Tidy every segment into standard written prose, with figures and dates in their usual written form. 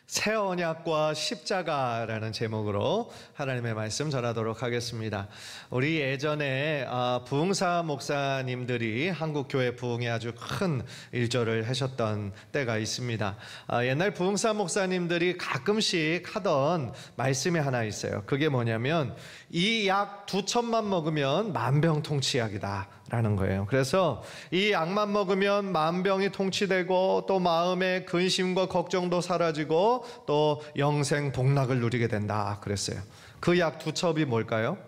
새 언약과 십자가라는 제목으로 하나님의 말씀 전하도록 하겠습니다. 우리 예전에 부흥사 목사님들이 한국교회 부흥에 아주 큰 일조를 하셨던 때가 있습니다. 옛날 부흥사 목사님들이 가끔씩 하던 말씀이 하나 있어요. 그게 뭐냐면 이 약 2천만 먹으면 만병통치약이다 라는 거예요. 그래서 이 약만 먹으면 만병이 통치되고 또 마음의 근심과 걱정도 사라지고 또 영생 복락을 누리게 된다 그랬어요. 그 약 두 첩이 뭘까요?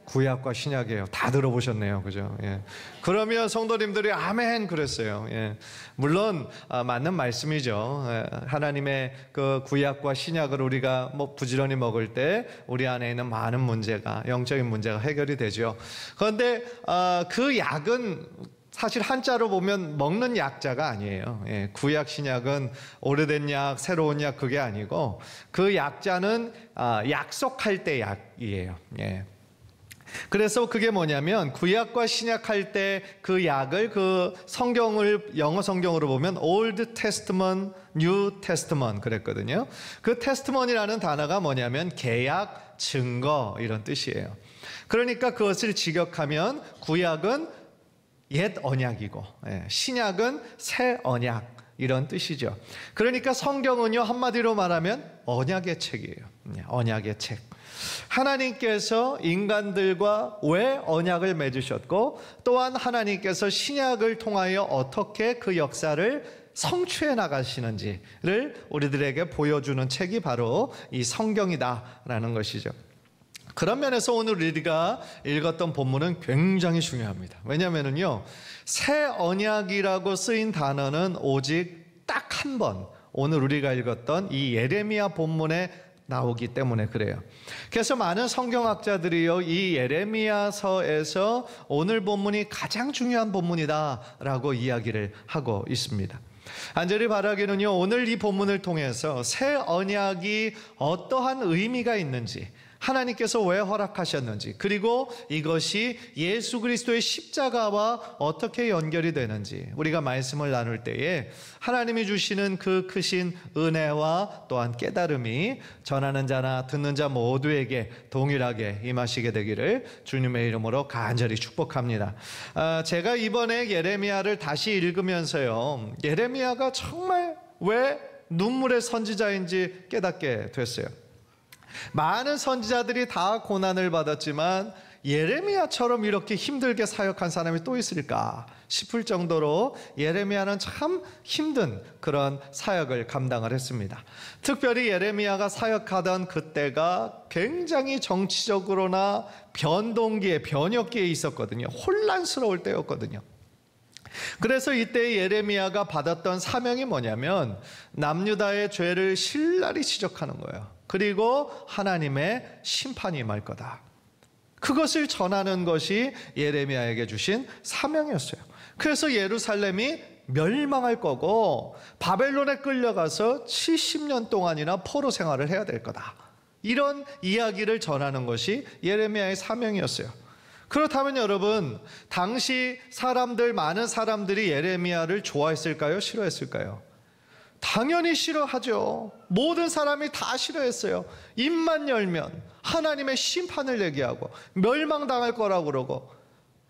구약과 신약이에요. 다 들어보셨네요. 그죠? 예. 그러면 성도님들이 아멘 그랬어요. 예. 물론 맞는 말씀이죠. 예. 하나님의 그 구약과 신약을 우리가 부지런히 먹을 때 우리 안에 있는 많은 문제가, 영적인 문제가 해결이 되죠. 그런데 그 약은 사실 한자로 보면 먹는 약자가 아니에요. 예, 구약 신약은 오래된 약, 새로운 약 그게 아니고 그 약자는 약속할 때 약이에요. 예. 그래서 그게 뭐냐면 구약과 신약할 때 그 약을 그 성경을 영어 성경으로 보면 Old Testament, New Testament 그랬거든요. 그 Testament이라는 단어가 뭐냐면 계약, 증거 이런 뜻이에요. 그러니까 그것을 직역하면 구약은 옛 언약이고 신약은 새 언약 이런 뜻이죠. 그러니까 성경은요 한마디로 말하면 언약의 책이에요. 언약의 책. 하나님께서 인간들과 왜 언약을 맺으셨고 또한 하나님께서 신약을 통하여 어떻게 그 역사를 성취해 나가시는지를 우리들에게 보여주는 책이 바로 이 성경이다라는 것이죠. 그런 면에서 오늘 우리가 읽었던 본문은 굉장히 중요합니다. 왜냐하면요 새 언약이라고 쓰인 단어는 오직 딱 한 번 오늘 우리가 읽었던 이 예레미야 본문에 나오기 때문에 그래요. 그래서 많은 성경학자들이요 이 예레미야서에서 오늘 본문이 가장 중요한 본문이다라고 이야기를 하고 있습니다. 간절히 바라기는요 오늘 이 본문을 통해서 새 언약이 어떠한 의미가 있는지, 하나님께서 왜 허락하셨는지, 그리고 이것이 예수 그리스도의 십자가와 어떻게 연결이 되는지 우리가 말씀을 나눌 때에 하나님이 주시는 그 크신 은혜와 또한 깨달음이 전하는 자나 듣는 자 모두에게 동일하게 임하시게 되기를 주님의 이름으로 간절히 축복합니다. 제가 이번에 예레미야를 다시 읽으면서요 예레미야가 정말 왜 눈물의 선지자인지 깨닫게 됐어요. 많은 선지자들이 다 고난을 받았지만 예레미야처럼 이렇게 힘들게 사역한 사람이 또 있을까 싶을 정도로 예레미야는 참 힘든 그런 사역을 감당을 했습니다. 특별히 예레미야가 사역하던 그때가 굉장히 정치적으로나 변동기에, 변혁기에 있었거든요. 혼란스러울 때였거든요. 그래서 이때 예레미야가 받았던 사명이 뭐냐면 남유다의 죄를 신랄히 지적하는 거예요. 그리고 하나님의 심판이 임할 거다. 그것을 전하는 것이 예레미야에게 주신 사명이었어요. 그래서 예루살렘이 멸망할 거고 바벨론에 끌려가서 70년 동안이나 포로 생활을 해야 될 거다. 이런 이야기를 전하는 것이 예레미야의 사명이었어요. 그렇다면 여러분, 당시 많은 사람들이 예레미야를 좋아했을까요? 싫어했을까요? 당연히 싫어하죠. 모든 사람이 다 싫어했어요. 입만 열면 하나님의 심판을 얘기하고 멸망당할 거라고 그러고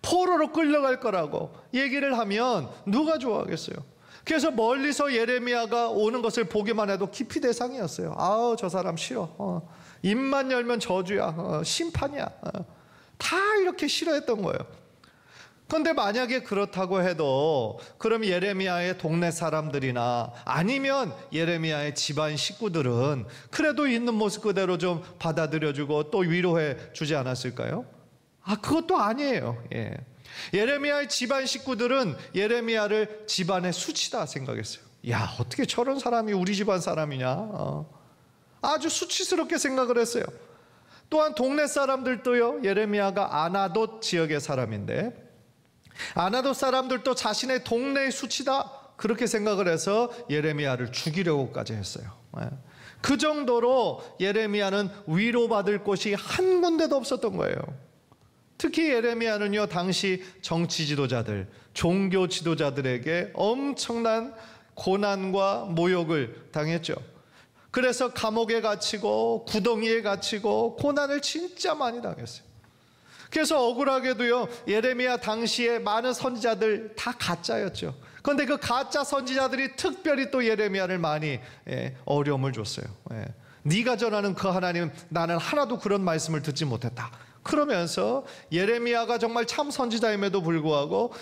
포로로 끌려갈 거라고 얘기를 하면 누가 좋아하겠어요? 그래서 멀리서 예레미야가 오는 것을 보기만 해도 기피 대상이었어요. 아우 저 사람 싫어. 입만 열면 저주야. 심판이야. 다 이렇게 싫어했던 거예요. 그런데 만약에 그렇다고 해도 그럼 예레미야의 동네 사람들이나 아니면 예레미야의 집안 식구들은 그래도 있는 모습 그대로 좀 받아들여주고 또 위로해 주지 않았을까요? 그것도 아니에요. 예레미야의 집안 식구들은 예레미야를 집안의 수치다 생각했어요. 야, 어떻게 저런 사람이 우리 집안 사람이냐. 아주 수치스럽게 생각을 했어요. 또한 동네 사람들도요, 예레미야가 아나돗 지역의 사람인데 아나돗 사람들도 자신의 동네의 수치다 그렇게 생각을 해서 예레미야를 죽이려고까지 했어요. 그 정도로 예레미야는 위로받을 곳이 한 군데도 없었던 거예요. 특히 예레미야는요 당시 정치 지도자들, 종교 지도자들에게 엄청난 고난과 모욕을 당했죠. 그래서 감옥에 gat히고 구덩이에 gat히고 고난을 진짜 많이 당했어요. 그래서 억울하게도요, 예레미야 당시에 많은 선지자들 다 가짜였죠. 그런데 그 가짜 선지자들이 특별히 또 예레미야를 많이 어려움을 줬어요. 네가 전하는 그 하나님, 나는 하나도 그런 말씀을 듣지 못했다. 그러면서 예레미야가 정말 참 선지자임에도 불구하고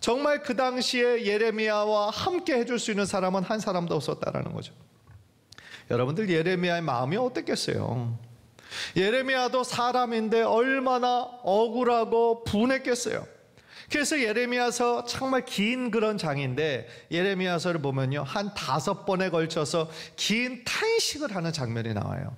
정말 그 당시에 예레미야와 함께 해줄 수 있는 사람은 한 사람도 없었다라는 거죠. 여러분들, 예레미야의 마음이 어땠겠어요? 예레미야도 사람인데 얼마나 억울하고 분했겠어요. 그래서 예레미야서 정말 긴 그런 장인데, 예레미야서를 보면요, 한 5번에 걸쳐서 긴 탄식을 하는 장면이 나와요.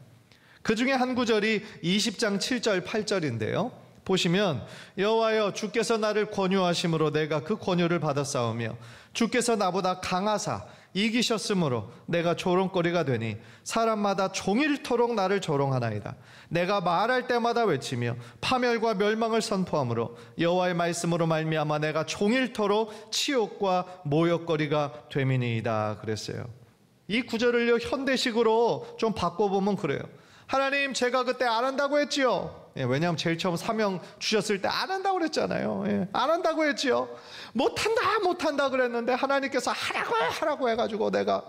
그 중에 한 구절이 20장 7절 8절인데요 보시면, 여호와여, 주께서 나를 권유하심으로 내가 그 권유를 받았사오며 주께서 나보다 강하사 이기셨으므로 내가 조롱거리가 되니 사람마다 종일토록 나를 조롱하나이다. 내가 말할 때마다 외치며 파멸과 멸망을 선포하므로 여호와의 말씀으로 말미암아 내가 종일토록 치욕과 모욕거리가 됨이니이다. 그랬어요. 이 구절을요, 현대식으로 좀 바꿔보면 그래요. 하나님, 제가 그때 안 한다고 했지요. 왜냐하면 제일 처음 사명 주셨을 때 안 한다고 그랬잖아요. 안 한다고 했지요. 못한다 그랬는데 하나님께서 하라고 해가지고 내가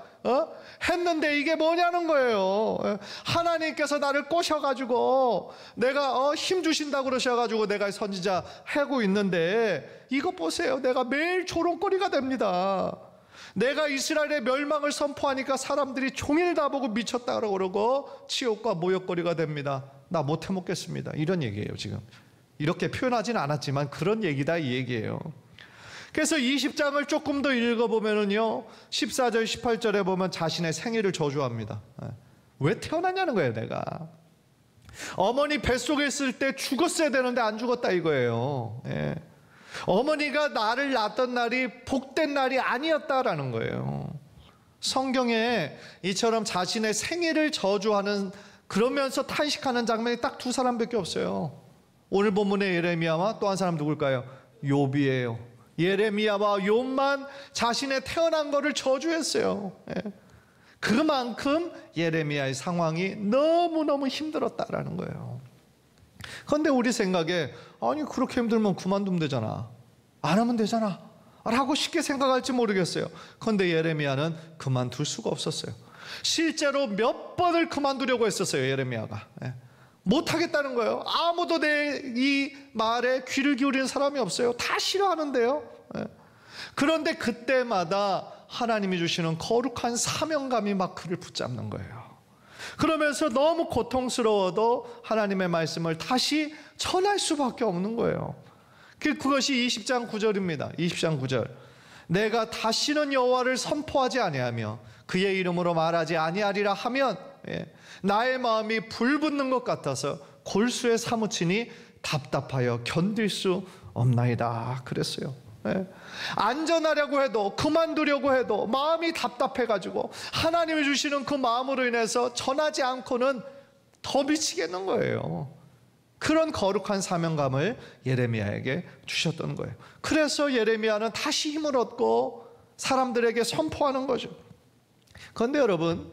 했는데 이게 뭐냐는 거예요. 하나님께서 나를 꼬셔가지고 내가 힘 주신다고 그러셔가지고 내가 선지자 하고 있는데, 이것 보세요. 내가 매일 조롱거리가 됩니다. 내가 이스라엘의 멸망을 선포하니까 사람들이 종일 다 보고 미쳤다고 그러고 치욕과 모욕거리가 됩니다. 나 못 해먹겠습니다. 이런 얘기예요. 지금 이렇게 표현하진 않았지만 그런 얘기다, 이 얘기예요. 그래서 20장을 조금 더 읽어보면은요, 14절 18절에 보면 자신의 생일을 저주합니다. 왜 태어났냐는 거예요. 내가 어머니 뱃속에 있을 때 죽었어야 되는데 안 죽었다 이거예요. 어머니가 나를 낳았던 날이 복된 날이 아니었다라는 거예요. 성경에 이처럼 자신의 생일을 저주하는, 그러면서 탄식하는 장면이 딱 2사람밖에 없어요. 오늘 본문의 예레미야와 또 한 사람 누굴까요? 욥이에요. 예레미야와 욥만 자신의 태어난 거를 저주했어요. 그만큼 예레미야의 상황이 너무너무 힘들었다라는 거예요. 그런데 우리 생각에, 아니 그렇게 힘들면 그만두면 되잖아, 안 하면 되잖아 라고 쉽게 생각할지 모르겠어요. 그런데 예레미야는 그만둘 수가 없었어요. 실제로 몇 번을 그만두려고 했었어요. 예레미야가 못하겠다는 거예요. 아무도 내 이 말에 귀를 기울이는 사람이 없어요. 다 싫어하는데요. 그런데 그때마다 하나님이 주시는 거룩한 사명감이 막 그를 붙잡는 거예요. 그러면서 너무 고통스러워도 하나님의 말씀을 다시 전할 수밖에 없는 거예요. 그것이 20장 9절입니다. 20장 9절. 내가 다시는 여호와를 선포하지 아니하며 그의 이름으로 말하지 아니하리라 하면 나의 마음이 불붙는 것 같아서 골수에 사무치니 답답하여 견딜 수 없나이다. 그랬어요. 안전하려고 해도, 그만두려고 해도 마음이 답답해가지고 하나님이 주시는 그 마음으로 인해서 전하지 않고는 더 미치겠는 거예요. 그런 거룩한 사명감을 예레미야에게 주셨던 거예요. 그래서 예레미야는 다시 힘을 얻고 사람들에게 선포하는 거죠. 그런데 여러분,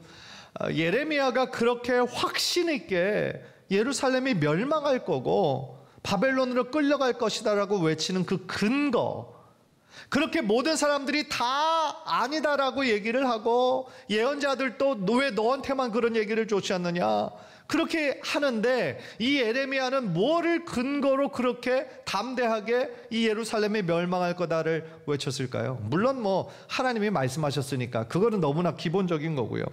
예레미야가 그렇게 확신 있게 예루살렘이 멸망할 거고 바벨론으로 끌려갈 것이다 라고 외치는 그 근거, 그렇게 모든 사람들이 다 아니다라고 얘기를 하고 예언자들도 왜 너한테만 그런 얘기를 줬지 않느냐 그렇게 하는데, 이 예레미야는 뭐를 근거로 그렇게 담대하게 이 예루살렘이 멸망할 거다를 외쳤을까요? 물론 하나님이 말씀하셨으니까 그거는 너무나 기본적인 거고요.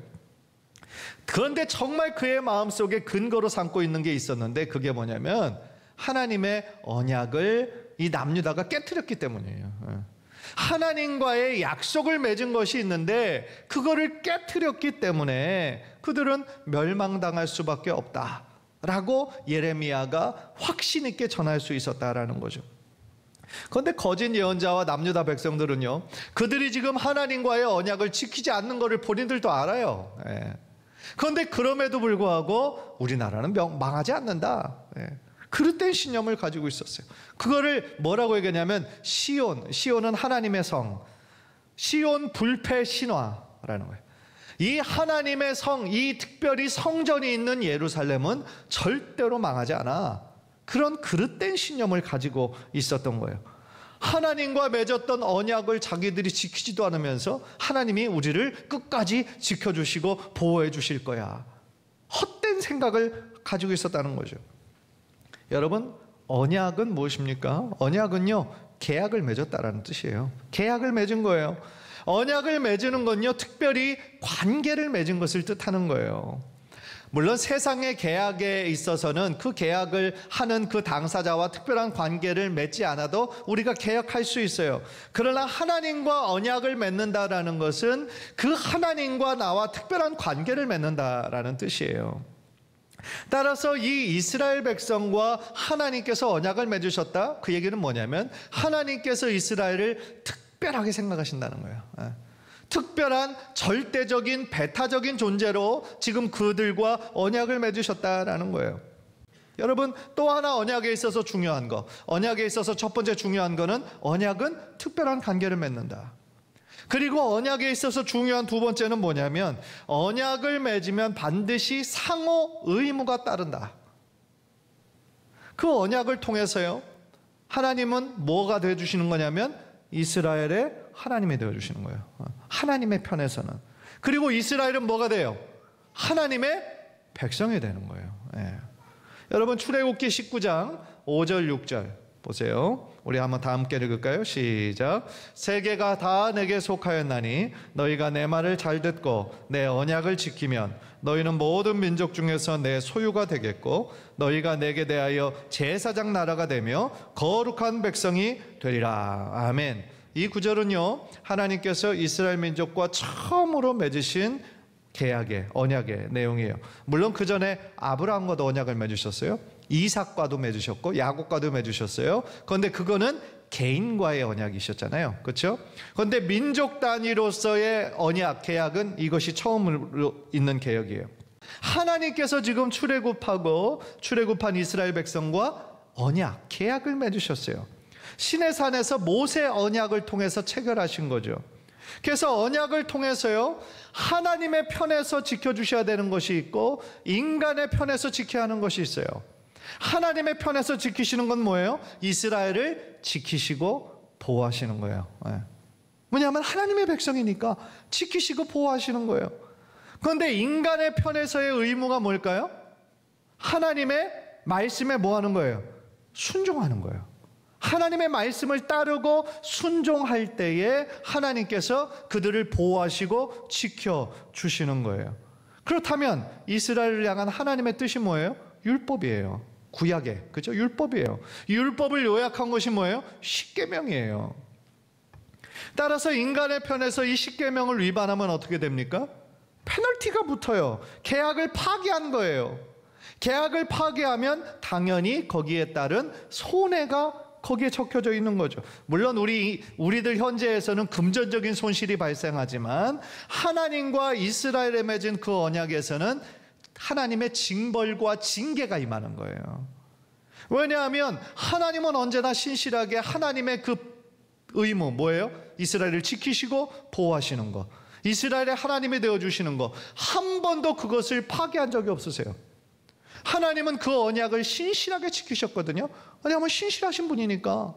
그런데 정말 그의 마음속에 근거로 삼고 있는 게 있었는데, 그게 뭐냐면 하나님의 언약을 이 남유다가 깨트렸기 때문이에요. 하나님과의 약속을 맺은 것이 있는데 그거를 깨트렸기 때문에 그들은 멸망당할 수밖에 없다라고 예레미야가 확신 있게 전할 수 있었다라는 거죠. 그런데 거짓 예언자와 남유다 백성들은요, 그들이 지금 하나님과의 언약을 지키지 않는 것을 본인들도 알아요. 그런데 그럼에도 불구하고 우리나라는 망하지 않는다, 그릇된 신념을 가지고 있었어요. 그거를 뭐라고 얘기하냐면 시온은 하나님의 성, 시온 불패 신화라는 거예요. 이 하나님의 성, 이 특별히 성전이 있는 예루살렘은 절대로 망하지 않아. 그런 그릇된 신념을 가지고 있었던 거예요. 하나님과 맺었던 언약을 자기들이 지키지도 않으면서 하나님이 우리를 끝까지 지켜주시고 보호해 주실 거야. 헛된 생각을 가지고 있었다는 거죠. 여러분, 언약은 무엇입니까? 언약은요, 계약을 맺었다라는 뜻이에요. 계약을 맺은 거예요. 언약을 맺는 건요, 특별히 관계를 맺은 것을 뜻하는 거예요. 물론 세상의 계약에 있어서는 그 계약을 하는 그 당사자와 특별한 관계를 맺지 않아도 우리가 계약할 수 있어요. 그러나 하나님과 언약을 맺는다라는 것은 그 하나님과 나와 특별한 관계를 맺는다라는 뜻이에요. 따라서 이 이스라엘 백성과 하나님께서 언약을 맺으셨다. 그 얘기는 뭐냐면 하나님께서 이스라엘을 특별하게 생각하신다는 거예요. 특별한 절대적인 배타적인 존재로 지금 그들과 언약을 맺으셨다라는 거예요. 여러분, 또 하나 언약에 있어서 중요한 거, 언약에 있어서 첫 번째 중요한 거는 언약은 특별한 관계를 맺는다. 그리고 언약에 있어서 중요한 두 번째는 뭐냐면 언약을 맺으면 반드시 상호 의무가 따른다. 그 언약을 통해서요, 하나님은 뭐가 되어주시는 거냐면 이스라엘의 하나님이 되어주시는 거예요. 하나님의 편에서는. 그리고 이스라엘은 뭐가 돼요? 하나님의 백성이 되는 거예요. 여러분, 출애굽기 19장 5절 6절 보세요. 우리 한번 다 함께 읽을까요? 시작. 세계가 다 내게 속하였나니 너희가 내 말을 잘 듣고 내 언약을 지키면 너희는 모든 민족 중에서 내 소유가 되겠고 너희가 내게 대하여 제사장 나라가 되며 거룩한 백성이 되리라. 아멘. 이 구절은요, 하나님께서 이스라엘 민족과 처음으로 맺으신 계약의 언약의 내용이에요. 물론 그 전에 아브라함과도 언약을 맺으셨어요. 이삭과도 맺으셨고 야곱과도 맺으셨어요. 그런데 그거는 개인과의 언약이셨잖아요. 그렇죠? 그런데 민족 단위로서의 언약, 계약은 이것이 처음으로 있는 계약이에요. 하나님께서 지금 출애굽한 이스라엘 백성과 언약, 계약을 맺으셨어요. 시내산에서 모세 언약을 통해서 체결하신 거죠. 그래서 언약을 통해서요, 하나님의 편에서 지켜주셔야 되는 것이 있고 인간의 편에서 지켜야 하는 것이 있어요. 하나님의 편에서 지키시는 건 뭐예요? 이스라엘을 지키시고 보호하시는 거예요. 뭐냐면 하나님의 백성이니까 지키시고 보호하시는 거예요. 그런데 인간의 편에서의 의무가 뭘까요? 하나님의 말씀에 뭐 하는 거예요? 순종하는 거예요. 하나님의 말씀을 따르고 순종할 때에 하나님께서 그들을 보호하시고 지켜주시는 거예요. 그렇다면 이스라엘을 향한 하나님의 뜻이 뭐예요? 율법이에요. 구약의, 그죠? 율법이에요. 율법을 요약한 것이 뭐예요? 십계명이에요. 따라서 인간의 편에서 이 십계명을 위반하면 어떻게 됩니까? 페널티가 붙어요. 계약을 파기한 거예요. 계약을 파기하면 당연히 거기에 따른 손해가 거기에 적혀져 있는 거죠. 물론 우리들 현재에서는 금전적인 손실이 발생하지만 하나님과 이스라엘에 맺은 그 언약에서는 하나님의 징벌과 징계가 임하는 거예요. 왜냐하면 하나님은 언제나 신실하게 하나님의 그 의무 뭐예요? 이스라엘을 지키시고 보호하시는 거, 이스라엘의 하나님이 되어주시는 거, 한 번도 그것을 파기한 적이 없으세요. 하나님은 그 언약을 신실하게 지키셨거든요. 왜냐하면 신실하신 분이니까.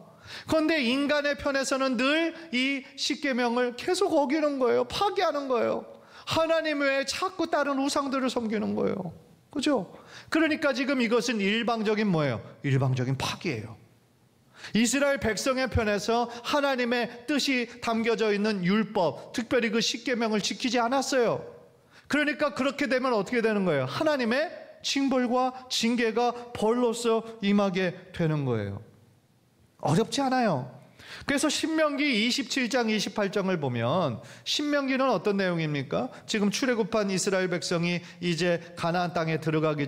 그런데 인간의 편에서는 늘 이 십계명을 계속 어기는 거예요. 파기하는 거예요. 하나님 외에 자꾸 다른 우상들을 섬기는 거예요. 그죠? 그러니까 지금 이것은 일방적인 뭐예요? 일방적인 파기예요. 이스라엘 백성의 편에서 하나님의 뜻이 담겨져 있는 율법, 특별히 그 십계명을 지키지 않았어요. 그러니까 그렇게 되면 어떻게 되는 거예요? 하나님의 징벌과 징계가 벌로서 임하게 되는 거예요. 어렵지 않아요. 그래서 신명기 27장 28장을 보면 신명기는 어떤 내용입니까? 지금 출애굽한 이스라엘 백성이 이제 가나안 땅에 들어가기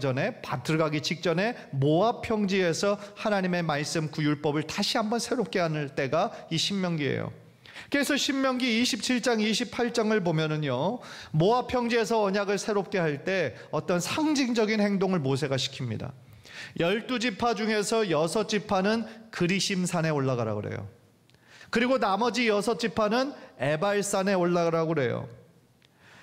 직전에 모압 평지에서 하나님의 말씀 그 율법을 다시 한번 새롭게 하는 때가 이 신명기예요. 그래서 신명기 27장 28장을 보면은요, 모압 평지에서 언약을 새롭게 할 때 어떤 상징적인 행동을 모세가 시킵니다. 12지파 중에서 6지파는 그리심산에 올라가라고 그래요. 그리고 나머지 6지파는 에발산에 올라가라고 그래요.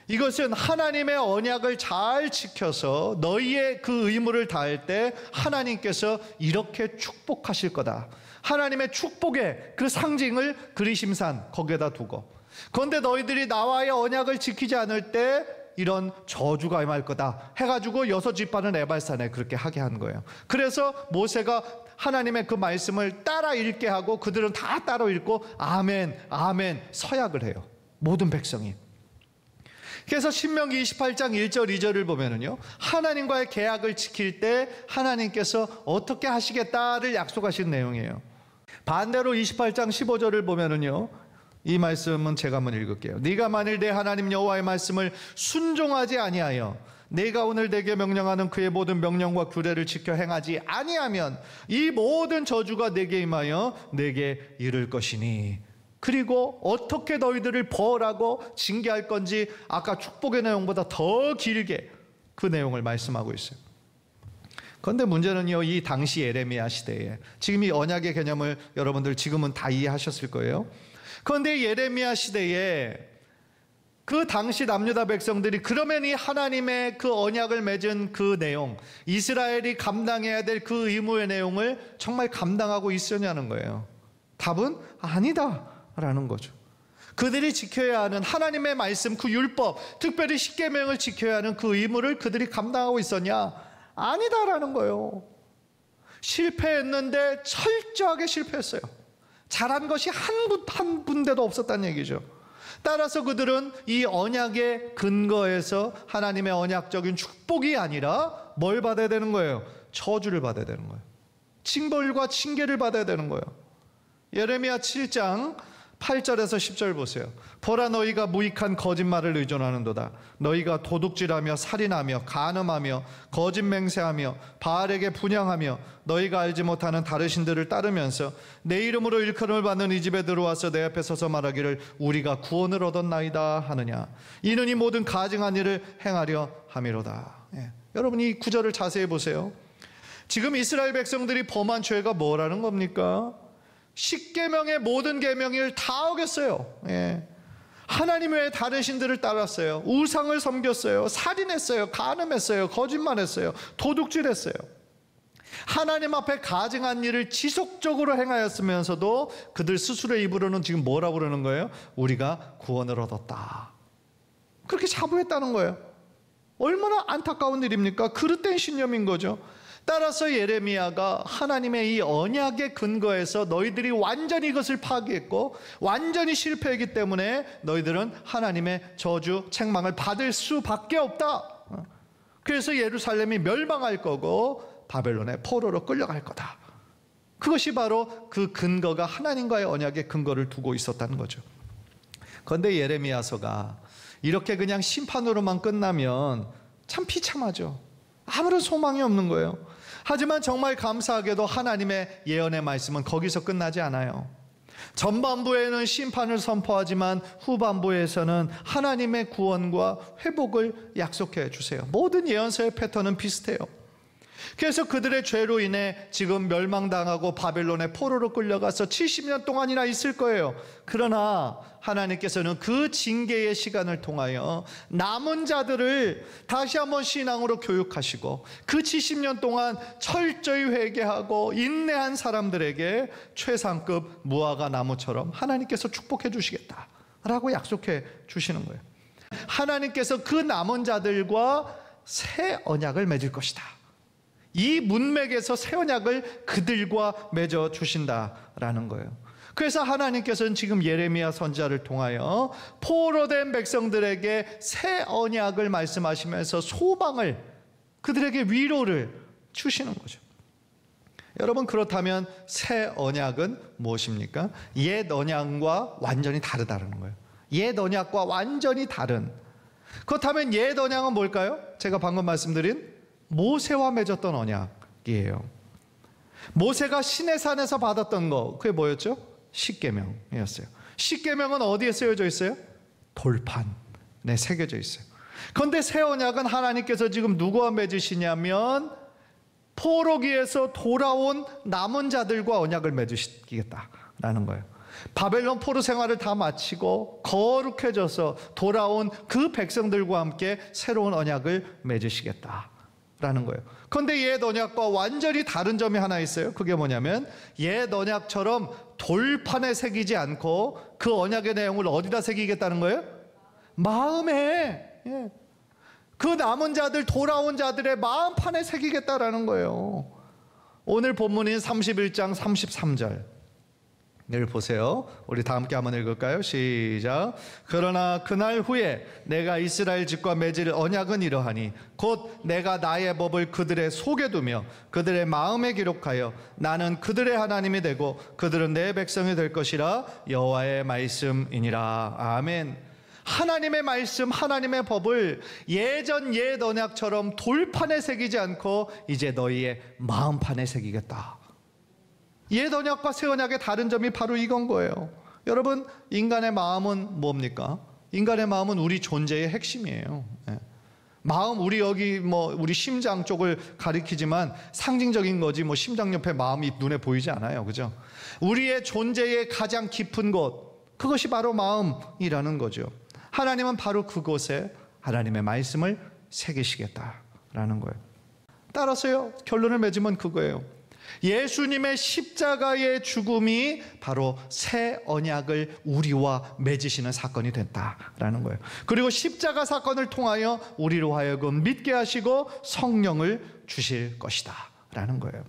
이것은 하나님의 언약을 잘 지켜서 너희의 그 의무를 다할 때 하나님께서 이렇게 축복하실 거다. 하나님의 축복의 그 상징을 그리심산 거기에다 두고, 그런데 너희들이 나와의 언약을 지키지 않을 때 이런 저주가 임할 거다 해가지고 6지파는 에발산에 그렇게 하게 한 거예요. 그래서 모세가 하나님의 그 말씀을 따라 읽게 하고 그들은 다 따라 읽고 아멘 아멘 서약을 해요, 모든 백성이. 그래서 신명기 28장 1절 2절을 보면은요, 하나님과의 계약을 지킬 때 하나님께서 어떻게 하시겠다를 약속하신 내용이에요. 반대로 28장 15절을 보면은요, 이 말씀은 제가 한번 읽을게요. 네가 만일 내 하나님 여호와의 말씀을 순종하지 아니하여 내가 오늘 내게 명령하는 그의 모든 명령과 규례를 지켜 행하지 아니하면 이 모든 저주가 내게 임하여 내게 이를 것이니, 그리고 어떻게 너희들을 벌하고 징계할 건지 아까 축복의 내용보다 더 길게 그 내용을 말씀하고 있어요. 그런데 문제는요, 이 당시 예레미야 시대에, 지금 이 언약의 개념을 여러분들 지금은 다 이해하셨을 거예요. 그런데 예레미야 시대에 그 당시 남유다 백성들이 그러면 이 하나님의 그 언약을 맺은 그 내용, 이스라엘이 감당해야 될 그 의무의 내용을 정말 감당하고 있었냐는 거예요. 답은 아니다 라는 거죠. 그들이 지켜야 하는 하나님의 말씀, 그 율법, 특별히 십계명을 지켜야 하는 그 의무를 그들이 감당하고 있었냐? 아니다라는 거예요. 실패했는데 철저하게 실패했어요. 잘한 것이 한 군데도 없었다는 얘기죠. 따라서 그들은 이 언약의 근거에서 하나님의 언약적인 축복이 아니라 뭘 받아야 되는 거예요? 저주를 받아야 되는 거예요. 징벌과 징계를 받아야 되는 거예요. 예레미야 7장 8절에서 10절 보세요. 보라, 너희가 무익한 거짓말을 의존하는도다. 너희가 도둑질하며 살인하며 간음하며 거짓 맹세하며 바알에게 분향하며 너희가 알지 못하는 다른 신들을 따르면서 내 이름으로 일컬음을 받는 이 집에 들어와서 내 앞에 서서 말하기를 우리가 구원을 얻었나이다 하느냐. 이는 이 모든 가증한 일을 행하려 함이로다. 여러분, 이 구절을 자세히 보세요. 지금 이스라엘 백성들이 범한 죄가 뭐라는 겁니까? 십계명의 모든 계명을 다 어겼어요. 하나님 외에 다른 신들을 따랐어요. 우상을 섬겼어요. 살인했어요. 간음했어요. 거짓말했어요. 도둑질했어요. 하나님 앞에 가증한 일을 지속적으로 행하였으면서도 그들 스스로의 입으로는 지금 뭐라고 그러는 거예요? 우리가 구원을 얻었다. 그렇게 자부했다는 거예요. 얼마나 안타까운 일입니까? 그릇된 신념인 거죠. 따라서 예레미야가 하나님의 이 언약의 근거에서 너희들이 완전히 이것을 파기했고 완전히 실패했기 때문에 너희들은 하나님의 저주, 책망을 받을 수밖에 없다. 그래서 예루살렘이 멸망할 거고 바벨론의 포로로 끌려갈 거다. 그것이 바로 그 근거가 하나님과의 언약의 근거를 두고 있었다는 거죠. 그런데 예레미야서가 이렇게 그냥 심판으로만 끝나면 참 비참하죠. 아무런 소망이 없는 거예요. 하지만 정말 감사하게도 하나님의 예언의 말씀은 거기서 끝나지 않아요. 전반부에는 심판을 선포하지만 후반부에서는 하나님의 구원과 회복을 약속해 주세요. 모든 예언서의 패턴은 비슷해요. 그래서 그들의 죄로 인해 지금 멸망당하고 바벨론의 포로로 끌려가서 70년 동안이나 있을 거예요. 그러나 하나님께서는 그 징계의 시간을 통하여 남은 자들을 다시 한번 신앙으로 교육하시고 그 70년 동안 철저히 회개하고 인내한 사람들에게 최상급 무화과 나무처럼 하나님께서 축복해 주시겠다라고 약속해 주시는 거예요. 하나님께서 그 남은 자들과 새 언약을 맺을 것이다. 이 문맥에서 새 언약을 그들과 맺어 주신다라는 거예요. 그래서 하나님께서는 지금 예레미야 선지자를 통하여 포로된 백성들에게 새 언약을 말씀하시면서 소망을, 그들에게 위로를 주시는 거죠. 여러분, 그렇다면 새 언약은 무엇입니까? 옛 언약과 완전히 다르다는 거예요. 옛 언약과 완전히 다른. 그렇다면 옛 언약은 뭘까요? 제가 방금 말씀드린 모세와 맺었던 언약이에요. 모세가 시내산에서 받았던 거, 그게 뭐였죠? 십계명이었어요. 십계명은 어디에 쓰여져 있어요? 돌판에 새겨져 있어요. 그런데 새 언약은 하나님께서 지금 누구와 맺으시냐면 포로기에서 돌아온 남은 자들과 언약을 맺으시겠다라는 거예요. 바벨론 포로 생활을 다 마치고 거룩해져서 돌아온 그 백성들과 함께 새로운 언약을 맺으시겠다라는 거예요. 그런데 옛 언약과 완전히 다른 점이 하나 있어요. 그게 뭐냐면 옛 언약처럼 돌판에 새기지 않고 그 언약의 내용을 어디다 새기겠다는 거예요? 마음에. 그 남은 자들, 돌아온 자들의 마음판에 새기겠다라는 거예요. 오늘 본문인 31장 33절 늘 보세요. 우리 다 함께 한번 읽을까요? 시작. 그러나 그날 후에 내가 이스라엘 집과 맺을 언약은 이러하니 곧 내가 나의 법을 그들의 속에 두며 그들의 마음에 기록하여 나는 그들의 하나님이 되고 그들은 내 백성이 될 것이라 여호와의 말씀이니라. 아멘. 하나님의 말씀, 하나님의 법을 예전 옛 언약처럼 돌판에 새기지 않고 이제 너희의 마음판에 새기겠다. 옛 언약과 새 언약의 다른 점이 바로 이건 거예요. 여러분, 인간의 마음은 뭡니까? 인간의 마음은 우리 존재의 핵심이에요. 마음, 우리 여기 우리 심장 쪽을 가리키지만 상징적인 거지 심장 옆에 마음이 눈에 보이지 않아요. 그죠? 우리의 존재의 가장 깊은 곳, 그것이 바로 마음이라는 거죠. 하나님은 바로 그곳에 하나님의 말씀을 새기시겠다라는 거예요. 따라서요, 결론을 맺으면 그거예요. 예수님의 십자가의 죽음이 바로 새 언약을 우리와 맺으시는 사건이 됐다라는 거예요. 그리고 십자가 사건을 통하여 우리로 하여금 믿게 하시고 성령을 주실 것이다 라는 거예요.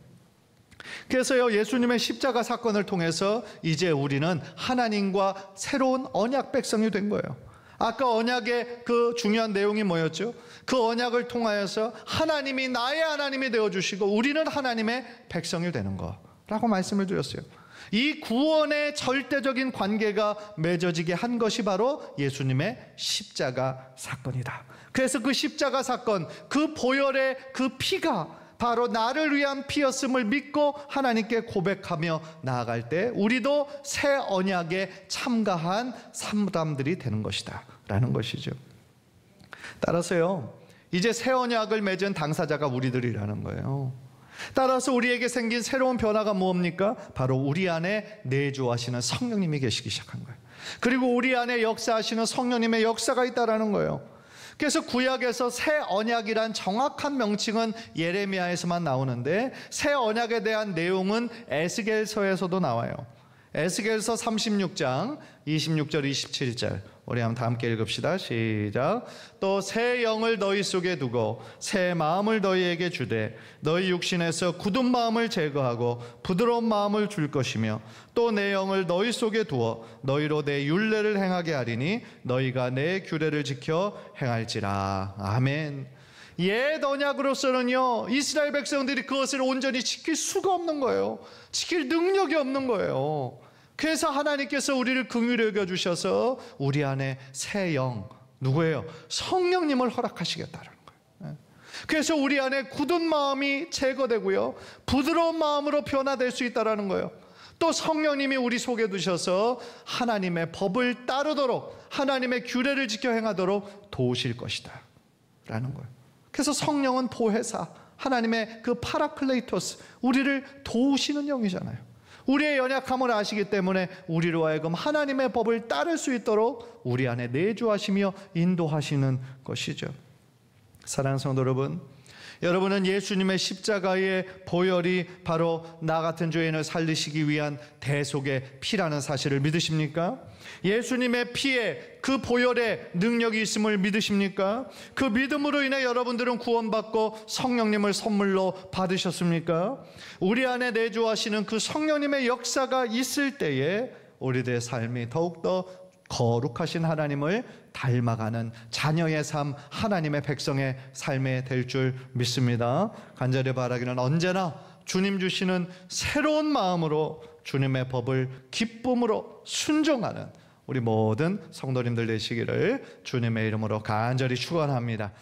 그래서요, 예수님의 십자가 사건을 통해서 이제 우리는 하나님과 새로운 언약 백성이 된 거예요. 아까 언약의 그 중요한 내용이 뭐였죠? 그 언약을 통하여서 하나님이 나의 하나님이 되어주시고 우리는 하나님의 백성이 되는 거라고 말씀을 드렸어요. 이 구원의 절대적인 관계가 맺어지게 한 것이 바로 예수님의 십자가 사건이다. 그래서 그 십자가 사건, 그 보혈의 그 피가 바로 나를 위한 피였음을 믿고 하나님께 고백하며 나아갈 때 우리도 새 언약에 참가한 사람들이 되는 것이다 라는 것이죠. 따라서요, 이제 새 언약을 맺은 당사자가 우리들이라는 거예요. 따라서 우리에게 생긴 새로운 변화가 뭡니까? 바로 우리 안에 내주하시는 성령님이 계시기 시작한 거예요. 그리고 우리 안에 역사하시는 성령님의 역사가 있다라는 거예요. 그래서 구약에서 새 언약이란 정확한 명칭은 예레미야에서만 나오는데 새 언약에 대한 내용은 에스겔서에서도 나와요. 에스겔서 36장 26절 27절 우리 한번 다 함께 읽읍시다. 시작. 또 새 영을 너희 속에 두고 새 마음을 너희에게 주되 너희 육신에서 굳은 마음을 제거하고 부드러운 마음을 줄 것이며 또 내 영을 너희 속에 두어 너희로 내 율례를 행하게 하리니 너희가 내 규례를 지켜 행할지라. 아멘. 옛 언약으로서는요, 이스라엘 백성들이 그것을 온전히 지킬 수가 없는 거예요. 지킬 능력이 없는 거예요. 그래서 하나님께서 우리를 긍휼히 여겨주셔서 우리 안에 새 영, 누구예요? 성령님을 허락하시겠다는 거예요. 그래서 우리 안에 굳은 마음이 제거되고요, 부드러운 마음으로 변화될 수 있다는 거예요. 또 성령님이 우리 속에 두셔서 하나님의 법을 따르도록, 하나님의 규례를 지켜 행하도록 도우실 것이다 라는 거예요. 그래서 성령은 보혜사, 하나님의 그 파라클레이토스, 우리를 도우시는 영이잖아요. 우리의 연약함을 아시기 때문에 우리로 하여금 하나님의 법을 따를 수 있도록 우리 안에 내주하시며 인도하시는 것이죠. 사랑하는 성도 여러분, 여러분은 예수님의 십자가의 보혈이 바로 나 같은 죄인을 살리시기 위한 대속의 피라는 사실을 믿으십니까? 예수님의 피에 그 보혈의 능력이 있음을 믿으십니까? 그 믿음으로 인해 여러분들은 구원받고 성령님을 선물로 받으셨습니까? 우리 안에 내주하시는 그 성령님의 역사가 있을 때에 우리들의 삶이 더욱더 거룩하신 하나님을 닮아가는 자녀의 삶, 하나님의 백성의 삶이 될 줄 믿습니다. 간절히 바라기는 언제나 주님 주시는 새로운 마음으로 주님의 법을 기쁨으로 순종하는 우리 모든 성도님들 되시기를 주님의 이름으로 간절히 축원합니다.